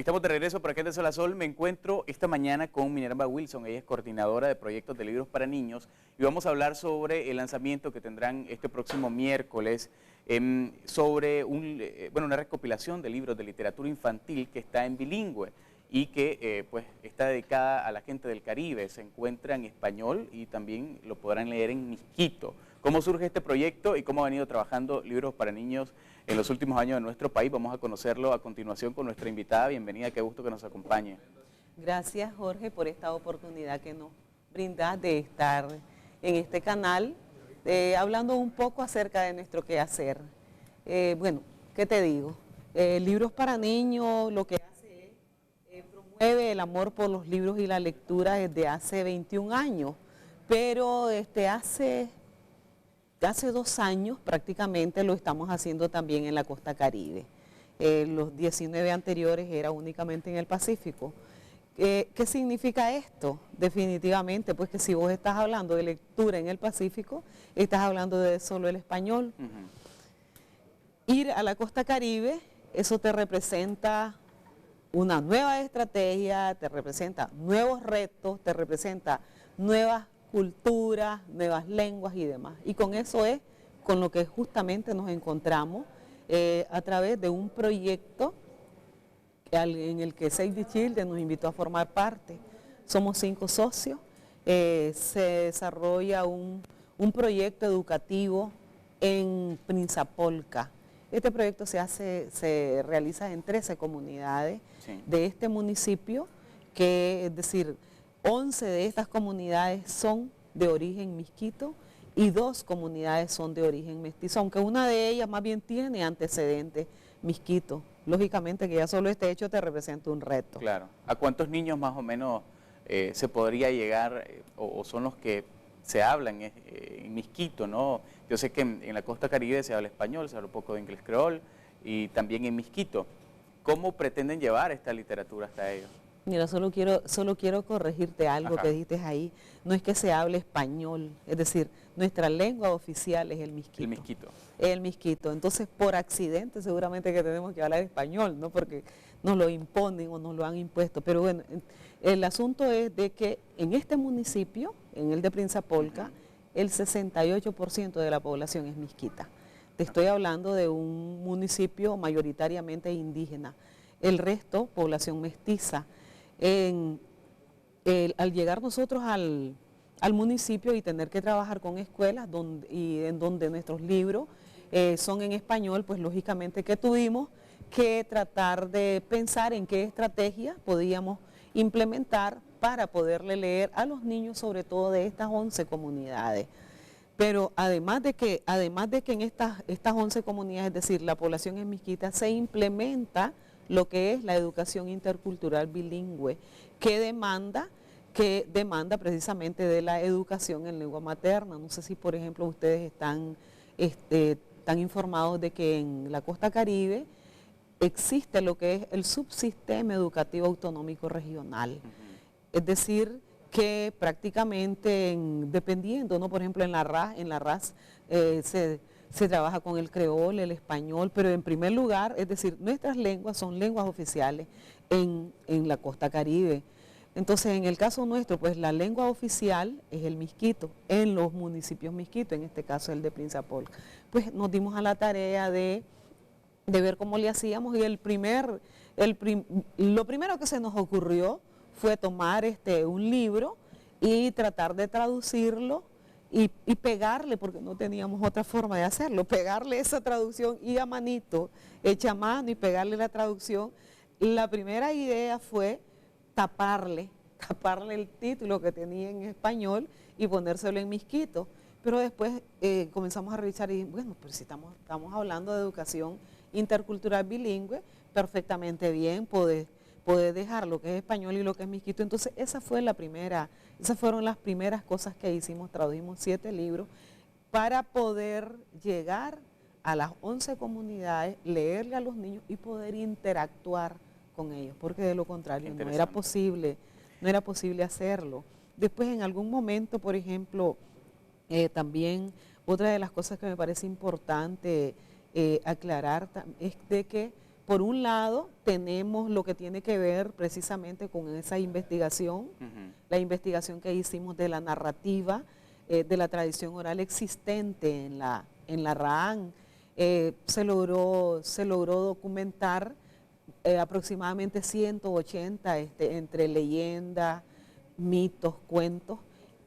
Estamos de regreso por acá en Sol a Sol. Me encuentro esta mañana con Minerva Wilson, ella es coordinadora de proyectos de libros para niños y vamos a hablar sobre el lanzamiento que tendrán este próximo miércoles sobre una recopilación de libros de literatura infantil que está en bilingüe y que pues está dedicada a la gente del Caribe. Se encuentra en español y también lo podrán leer en Miskito. ¿Cómo surge este proyecto y cómo ha venido trabajando libros para niños en los últimos años en nuestro país? Vamos a conocerlo a continuación con nuestra invitada. Bienvenida, qué gusto que nos acompañe. Gracias, Jorge, por esta oportunidad que nos brinda de estar en este canal, hablando un poco acerca de nuestro quehacer. Bueno, ¿qué te digo? Libros para niños, lo que hace es promueve el amor por los libros y la lectura desde hace 21 años, pero hace 2 años prácticamente lo estamos haciendo también en la costa Caribe. Los 19 anteriores era únicamente en el Pacífico. ¿Qué significa esto? Definitivamente, pues que si vos estás hablando de lectura en el Pacífico, estás hablando de solo el español. Ir a la costa Caribe, eso te representa una nueva estrategia, te representa nuevos retos, te representa nuevas culturas, nuevas lenguas y demás. Y con eso es con lo que justamente nos encontramos a través de un proyecto en el que Save the Children nos invitó a formar parte. Somos 5 socios, se desarrolla un proyecto educativo en Prinzapolca. Este proyecto se realiza en 13 comunidades de este municipio, que es decir, 11 de estas comunidades son de origen miskito y 2 comunidades son de origen mestizo, aunque una de ellas más bien tiene antecedentes miskito. Lógicamente que ya solo este hecho te representa un reto. Claro. ¿A cuántos niños más o menos se podría llegar o son los que se hablan en miskito, ¿no? Yo sé que en la costa Caribe se habla español, se habla un poco de inglés creol y también en miskito. ¿Cómo pretenden llevar esta literatura hasta ellos? Mira, solo quiero corregirte algo que dijiste ahí. No es que se hable español, es decir, nuestra lengua oficial es el miskito. El miskito. El miskito. Entonces, por accidente seguramente que tenemos que hablar español, ¿no? Porque nos lo imponen o nos lo han impuesto. Pero bueno, el asunto es de que en este municipio, en el de Prinzapolca, el 68% de la población es miskita. Te estoy hablando de un municipio mayoritariamente indígena. El resto, población mestiza. Al llegar nosotros al municipio y tener que trabajar con escuelas en donde nuestros libros son en español, pues lógicamente que tuvimos que tratar de pensar en qué estrategia podíamos implementar para poderle leer a los niños, sobre todo de estas 11 comunidades. Pero además de que en estas 11 comunidades, es decir, la población es miskita, se implementa lo que es la educación intercultural bilingüe, que demanda precisamente de la educación en lengua materna. No sé si, por ejemplo, ustedes están informados de que en la costa Caribe existe lo que es el subsistema educativo autonómico regional. Es decir, que prácticamente dependiendo, ¿no? Por ejemplo, en la RAS se trabaja con el creol, el español, pero en primer lugar, es decir, nuestras lenguas son lenguas oficiales en la costa Caribe. Entonces, en el caso nuestro, pues la lengua oficial es el miskito, en los municipios miskito, en este caso el de Prinzapolca. Pues nos dimos a la tarea de ver cómo le hacíamos y lo primero que se nos ocurrió fue tomar un libro y tratar de traducirlo y pegarle, porque no teníamos otra forma de hacerlo, pegarle esa traducción y a manito, hecha a mano y pegarle la traducción. La primera idea fue taparle el título que tenía en español y ponérselo en miskito. Pero después comenzamos a revisar y bueno, pero si estamos hablando de educación intercultural bilingüe, perfectamente bien, poder dejar lo que es español y lo que es miskito. Entonces esas fueron las primeras cosas que hicimos. Tradujimos 7 libros para poder llegar a las 11 comunidades, leerle a los niños y poder interactuar con ellos, porque de lo contrario no era posible hacerlo. Después en algún momento, por ejemplo, también otra de las cosas que me parece importante aclarar es de que por un lado, tenemos lo que tiene que ver precisamente con esa investigación, la investigación que hicimos de la narrativa, de la tradición oral existente en la RAAN. Se logró documentar aproximadamente 180 entre leyendas, mitos, cuentos,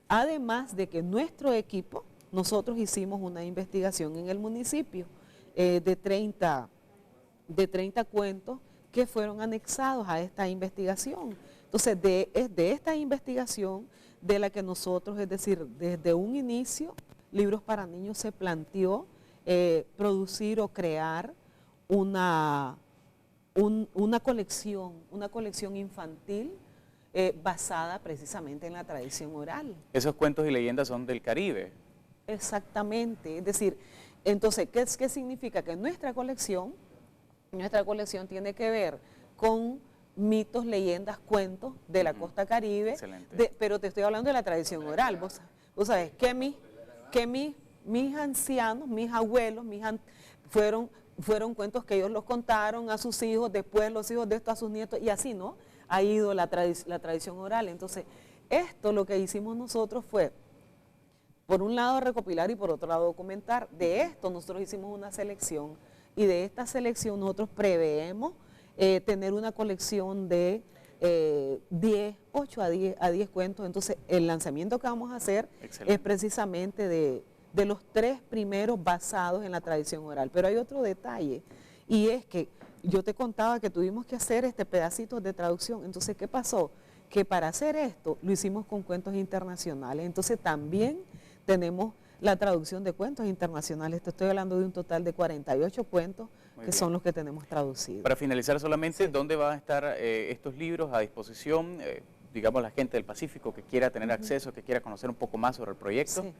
además de que nuestro equipo, nosotros hicimos una investigación en el municipio de 30 cuentos que fueron anexados a esta investigación. Entonces, es de esta investigación de la que nosotros, es decir, desde un inicio, Libros para Niños se planteó producir o crear una colección infantil basada precisamente en la tradición oral. Esos cuentos y leyendas son del Caribe. Exactamente, es decir, entonces, ¿qué significa? Que nuestra colección tiene que ver con mitos, leyendas, cuentos de la costa Caribe, pero te estoy hablando de la tradición oral. Vos sabes que mis ancianos, mis abuelos, fueron cuentos que ellos los contaron a sus hijos, después los hijos de esto a sus nietos, y así, ¿no? Ha ido la tradición oral. Entonces, esto lo que hicimos nosotros fue, por un lado recopilar y por otro lado documentar. De esto nosotros hicimos una selección, y de esta selección nosotros preveemos tener una colección de 8 a 10 cuentos. Entonces, el lanzamiento que vamos a hacer es precisamente de los 3 primeros basados en la tradición oral. Pero hay otro detalle, y es que yo te contaba que tuvimos que hacer pedacitos de traducción. Entonces, ¿qué pasó? Que para hacer esto lo hicimos con cuentos internacionales. Entonces, también tenemos la traducción de cuentos internacionales. Te estoy hablando de un total de 48 cuentos que son los que tenemos traducidos. Para finalizar solamente, ¿dónde van a estar estos libros a disposición? Digamos, la gente del Pacífico que quiera tener acceso, que quiera conocer un poco más sobre el proyecto. Sí.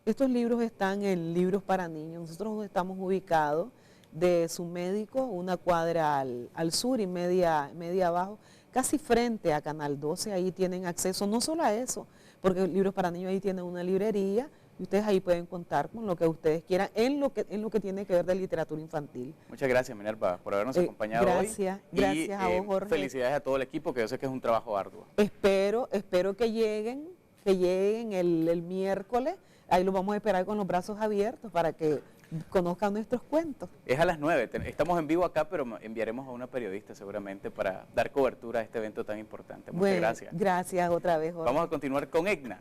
Estos libros están en Libros para Niños. Nosotros estamos ubicados de Submédico, una cuadra al sur y media abajo, casi frente a Canal 12. Ahí tienen acceso no solo a eso, porque Libros para Niños ahí tienen una librería, y ustedes ahí pueden contar con lo que ustedes quieran en lo que tiene que ver de literatura infantil. Muchas gracias, Minerva, por habernos acompañado hoy. Gracias a vos, Jorge. Felicidades a todo el equipo, que yo sé que es un trabajo arduo. Espero que lleguen el miércoles. Ahí los vamos a esperar con los brazos abiertos para que conozcan nuestros cuentos. Es a las 9, estamos en vivo acá, pero enviaremos a una periodista seguramente para dar cobertura a este evento tan importante. Muchas gracias. Gracias otra vez, Jorge. Vamos a continuar con Egna.